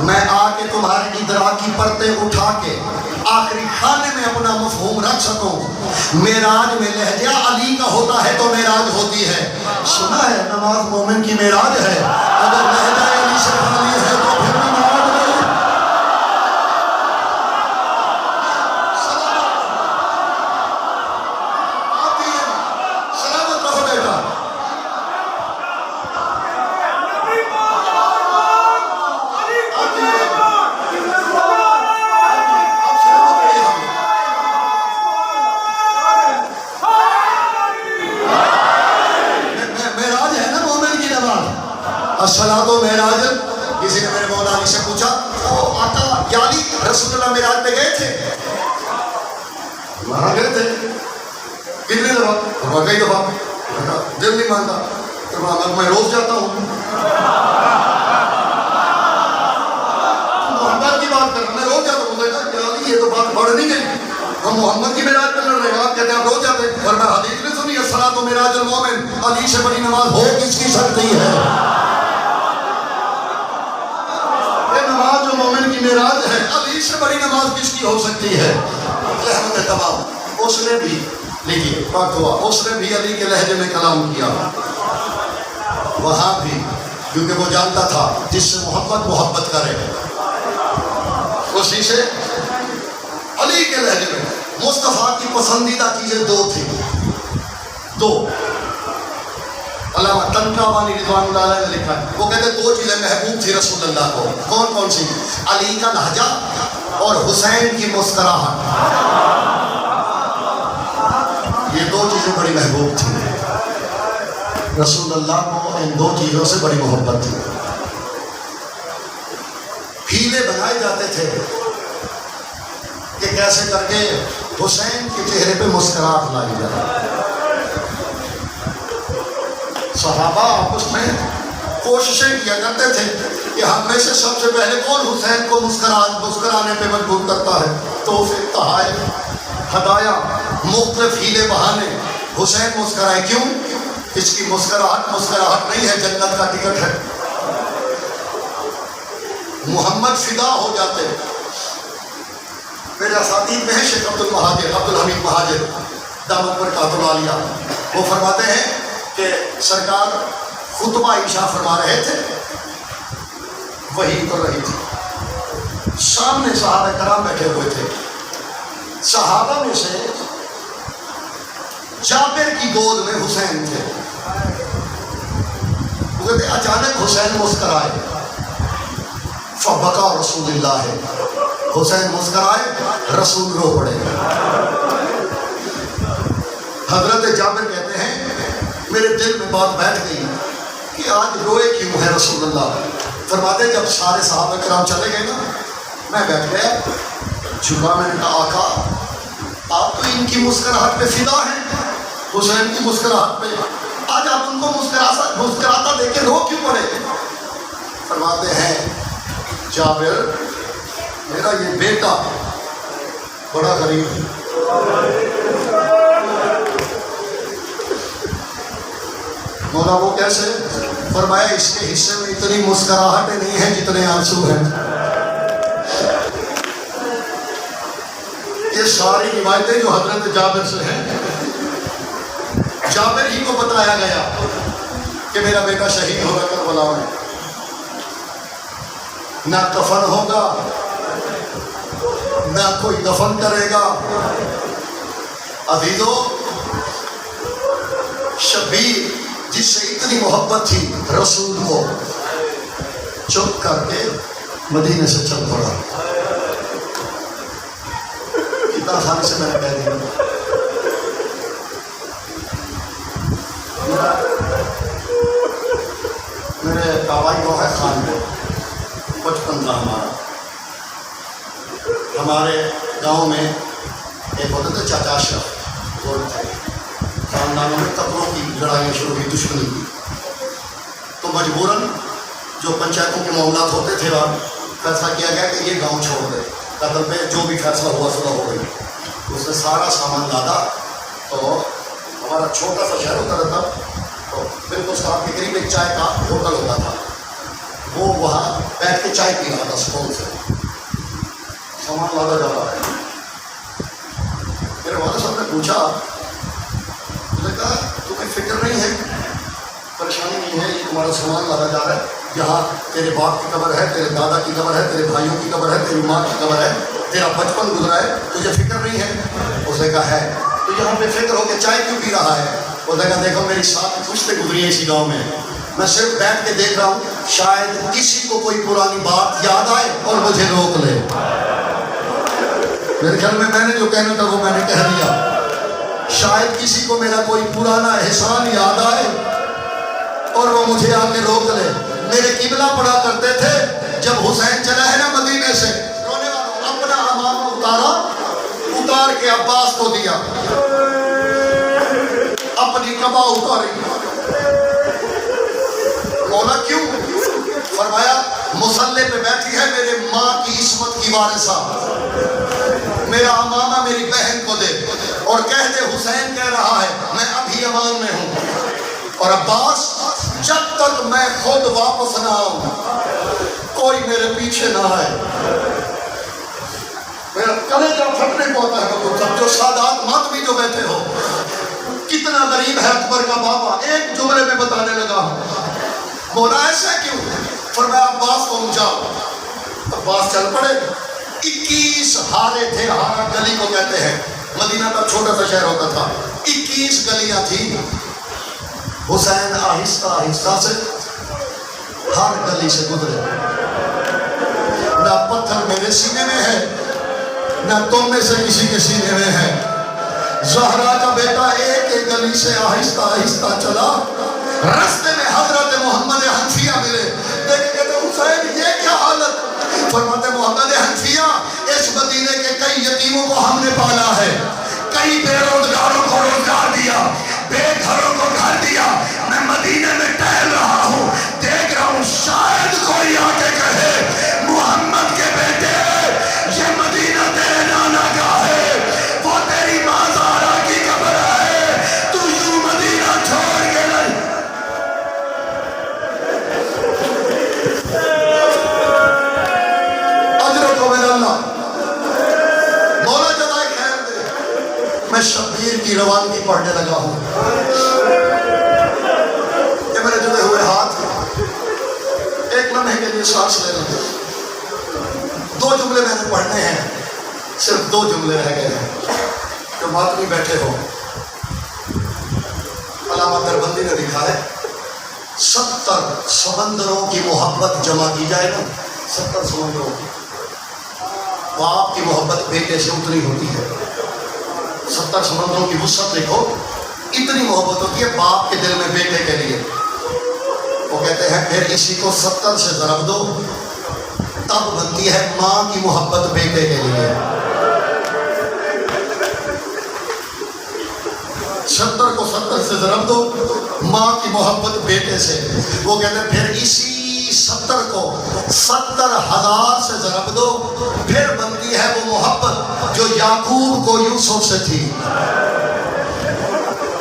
میں آ کے تمہاری ادراک کی پرتیں اٹھا کے آخری خانے میں اپنا مفہوم رکھ سکوں۔ معراج میں لہجہ علی کا ہوتا ہے تو معراج ہوتی ہے۔ سنا ہے نماز مومن کی معراج ہے، اگر لہجہ علی سے خالی ہے تو پھر نماز نہیں۔ سلامت رہو بیٹا۔ الصلاۃ و معراج، کسی نے میرے مولا علی سے پوچھا او آقا یا علی رسول اللہ معراج پہ گئے تھے؟ وہاں گئے تھے کتنی دفعہ؟ کئی دفعہ۔ دل نہیں مانتا، میں روز جاتا ہوں۔ محمد کی بات کر رہا، میں روز جاتا ہوں۔ یا علی یہ تو بات بڑھ نہیں گئی، ہم محمد کی معراج پہ لڑ رہے ہیں، آپ کہتے ہیں آپ روز جاتے ہیں۔ اور میں حدیث نے سنی الصلاۃ و معراج المومن، علی سے بڑی نماز ہو کس کی سکتی ہے؟ نماز جو مومن کی معراج ہے، علی سے بڑی نماز کس کی ہو سکتی ہے؟ رحمت تمام۔ اس نے بھی لیکن وقت ہوا، اس نے بھی علی کے لہجے میں کلام کیا، وہاں بھی، کیونکہ وہ جانتا تھا جس سے محبت کرے اسی سے علی کے لہجے میں۔ مصطفیٰ کی پسندیدہ چیزیں دو تھیں، دو۔ علامہ طنطاوانی رضوان اللہ علیہ نے لکھا ہے، وہ کہتے ہیں دو چیزیں محبوب تھی رسول اللہ کو۔ کون کون سی؟ علی کا لہجہ اور حسین کی مسکراہٹ، یہ دو چیزیں بڑی محبوب تھیں رسول اللہ کو، ان دو چیزوں سے بڑی محبت تھی۔ ہیلے بنائے جاتے تھے کہ کیسے کر کے حسین کے چہرے پہ مسکراہٹ لائی جائے۔ صحابہ آپس میں کوششیں کیا کرتے تھے کہ ہم میں سے سب سے پہلے کون حسین کو مسکرانے پہ مجبور کرتا ہے، تو پھر تحائف، ہدایہ، مختلف ہیلے بہانے حسین مسکرائے۔ کیوں؟ اس کی مسکراہٹ نہیں ہے، جنت کا ٹکٹ ہے۔ محمد فدا ہو جاتے۔ میرے اساتذہ میں ہے شیخ عبدالحمید مہاجر دامت برکاتہ العالیہ، وہ فرماتے ہیں کہ سرکار خطبہ عشاء فرما رہے تھے، وحی اتر رہی تھی، سامنے صحابہ کرام بیٹھے ہوئے تھے، صحابہ میں سے جابر کی گود میں حسین تھے، وہ کہتے اچانک حسین مسکرائے، فبکا رسول اللہ، حسین مسکرائے، رسول رو پڑے۔ حضرت جابر کہتے ہیں میرے دل میں بات بیٹھ گئی کہ آج روئے کیوں ہے رسول اللہ۔ فرماتے جب سارے صحابہ کرام چلے گئے نا، میں بیٹھ گیا، جھکا، میں نے کہا آقا آپ تو ان کی مسکراہٹ پہ فدا ہیں، حسین کی مسکراہٹ پہ، آج آپ ان کو مسکراتا دیکھ کے رو کیوں پڑے؟ فرماتے ہیں جابر میرا یہ بیٹا بڑا غریب ہے، مولا وہ کیسے؟ فرمایا اس کے حصے میں اتنی مسکراہٹیں نہیں ہیں جتنے آنسو ہیں۔ یہ ساری روایتیں جو حضرت جابر سے ہیں، جابر ہی کو بتایا گیا کہ میرا بیٹا شہید ہوگا کربلا میں، نہ کفن ہوگا نہ کوئی دفن کرے گا۔ عزیزو، شبیر جس سے اتنی محبت تھی رسول کو، چپ کر کے مدینے سے چل پڑا۔ کتنا خان سے میں نے کہہ دیا، میرے بابائی کو ہے خان میں، بچپن تھا ہمارے گاؤں میں ایک ہوتے تھے چاچا اشرف، وہ تھے، خاندانوں میں قتلوں کی لڑائیاں شروع ہوئی، دشمنی کی، تو مجبوراً جو پنچایتوں کے معاملات ہوتے تھے وہاں فیصلہ کیا گیا کہ یہ گاؤں چھوڑ دے، قتل پہ جو بھی فیصلہ ہوا صدا ہو گئی۔ اس نے سارا سامان لادا، تو ہمارا چھوٹا سا شہر ہوتا تھا، تو بالکل صاحب کے قریب ایک چائے کا ہوٹل ہوتا تھا، وہ وہاں بیٹھ کے چائے پی رہا تھا سکون سے، سامان لادا جا رہا ہے۔ میرے والد صاحب نے پوچھا، انہوں نے کہا تمہیں فکر نہیں ہے، پریشانی نہیں ہے، یہ تمہارا سامان لادا جا رہا ہے، یہاں تیرے باپ کی قبر ہے، تیرے دادا کی قبر ہے، تیرے بھائیوں کی قبر ہے، تیری ماں کی قبر ہے، تیرا بچپن گزرا ہے، تجھے فکر نہیں ہے؟ اس نے کہا ہے۔ تو یہاں پہ فکر ہو کے چائے کیوں پی رہا ہے؟ اس نے کہا دیکھو میری ساتھ پشتیں گزری ہیں اسی گاؤں میں، میں صرف بیٹھ کے دیکھ رہا ہوں، شاید کسی کو کوئی پرانی بات یاد آئے اور مجھے روک لے۔ میرے خیال میں نے جو کہنا تھا وہ میں نے کہہ دیا، شاید کسی کو میرا کوئی پرانا احسان یاد آئے اور وہ مجھے آ کے روک لے۔ میرے قبلہ پڑھا کرتے تھے جب حسین چلا ہے نا مدینے سے، رونے والوں اپنا امامہ اتار کے عباس کو دیا، اپنی قبا اتاری۔ مولا کیوں؟ فرمایا مصلی پہ بیٹھی ہے میرے ماں کی عصمت کی وارثہ، میرا امامہ میری بہن کو دے، اور کہہ دے حسین کہہ رہا ہے میں ابھی امان میں ہوں، اور عباس جب تک میں خود واپس نہ آؤں کوئی میرے پیچھے نہ آئے۔ میرا کلیجہ پھٹنے کو آتا ہے بابو، سب جو سادات مات بھی جو بیٹھے ہو، کتنا غریب ہے اکبر کا بابا، ایک جملے میں بتانے لگا ہوں۔ مولا ایسا کیوں؟ فرمایا عباس کو اونچاؤ، عباس چل پڑے۔ 21 ہارے تھے، ہارا گلی کو کہتے ہیں، مدینہ کا چھوٹا سا شہر ہوتا تھا، 21 گلیاں تھیں۔ حسین آہستہ آہستہ سے ہر گلی سے گزرے، نہ پتھر میرے سینے میں ہے نہ تم میں سے کسی کے سینے میں ہے۔ زہرا کا بیٹا ایک ایک گلی سے آہستہ آہستہ چلا، راستے میں حضرت محمد حنفیہ ملے، دیکھے کہتے حسین یہ کیا حالت؟ فرماتے محمد حنفیہ اس مدینے کے کئی یتیموں کو ہم نے پالا ہے، کئی بے روزگاروں کو روزگار دیا، بے گھروں کو گھر دیا، میں مدینے میں ٹہل رہا ہوں، دیکھ رہا ہوں شاید کوئی آ کے کہے محمد کے بیٹے یہ مدینہ تیرے نانا کا ہے، وہ تیری ماں زہرا کی قبر ہے، تو یوں مدینہ چھوڑ کے نہیں کی روانگی پڑھنے لگا ہوں. یہ میرے جڑے ہوئے ہاتھ ایک لمحے کے لیے سانس لے لیں. 2 جملے میں نے پڑھنے ہیں, صرف 2 جملے رہ گئے ہیں. جو بات نہیں بیٹھے ہو, علامہ دربندی نے لکھا ہے 70 سمندروں کی محبت جمع کی جائے نا, 70 سمندروں کی, باپ کی محبت بیٹے سے اتنی ہوتی ہے. 70 سمندروں کی وسعت دیکھو, اتنی محبت ہوتی ہے باپ کے دل میں بیٹے کے لیے. وہ کہتے ہیں پھر اسی کو 70 سے ضرب دو, تب بنتی ہے ماں کی محبت بیٹے کے لیے. 70 کو 70 سے ضرب دو, ماں کی محبت بیٹے سے. وہ کہتے ہیں پھر اسی 70 کو 70,000 سے ضرب دو, پھر بنتی ہے وہ محبت جو یعقوب کو یوسف سے تھی.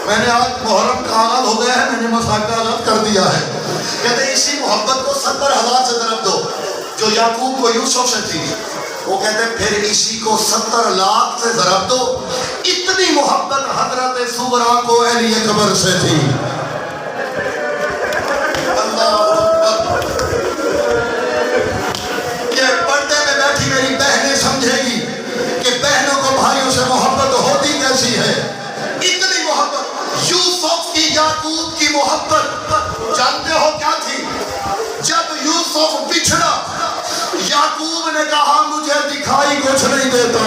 میں نے آج محرم کا آغاز ہو گیا ہے, میں نے مساق کا آغاز کر دیا ہے. کہتے ہیں اسی محبت کو 70,000 سے ضرب دو جو یعقوب کو یوسف سے تھی. وہ کہتے ہیں پھر اسی کو 70 لاکھ سے ضرب دو, اتنی محبت حضرت صغرا کو علی اکبر سے تھی. اللہ اکبر. یہ پردے میں بیٹھی میری بہنیں سمجھے گی کہ بہنوں کو بھائیوں سے محبت ہوتی کیسی ہے. اتنی محبت یوسف کی یعقوب کی محبت جانتے ہو کیا تھی؟ جب یوسف بچھڑا, یعقوب نے کہا مجھے دکھائی کچھ نہیں دیتا.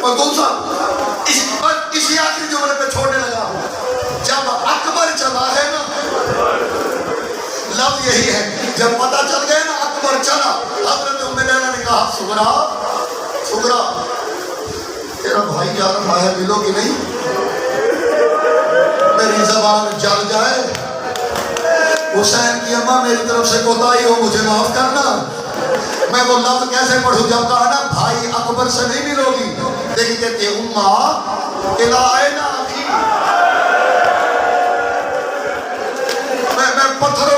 اور دوسرا اسی آخری جملے پہ چھوڑنے لگا, جب اکبر چلا ہے نا, لفظ یہی ہے, جب پتہ چل گیا نا اکبر چلا, حضرت ام لیلہ نے کہا صغرا صغرا تیرا بھائی جا رہا ہے, ملو گی نہیں؟ میری زبان جل جائے. حسین کی اماں میری طرف سے کوتاہی ہو, مجھے معاف کرنا. میں وہ لفظ کیسے پڑھوں جب کہا نا بھائی اکبر سے نہیں ملو گی, لیکن کہتے اماں الہینا. میں پتھروں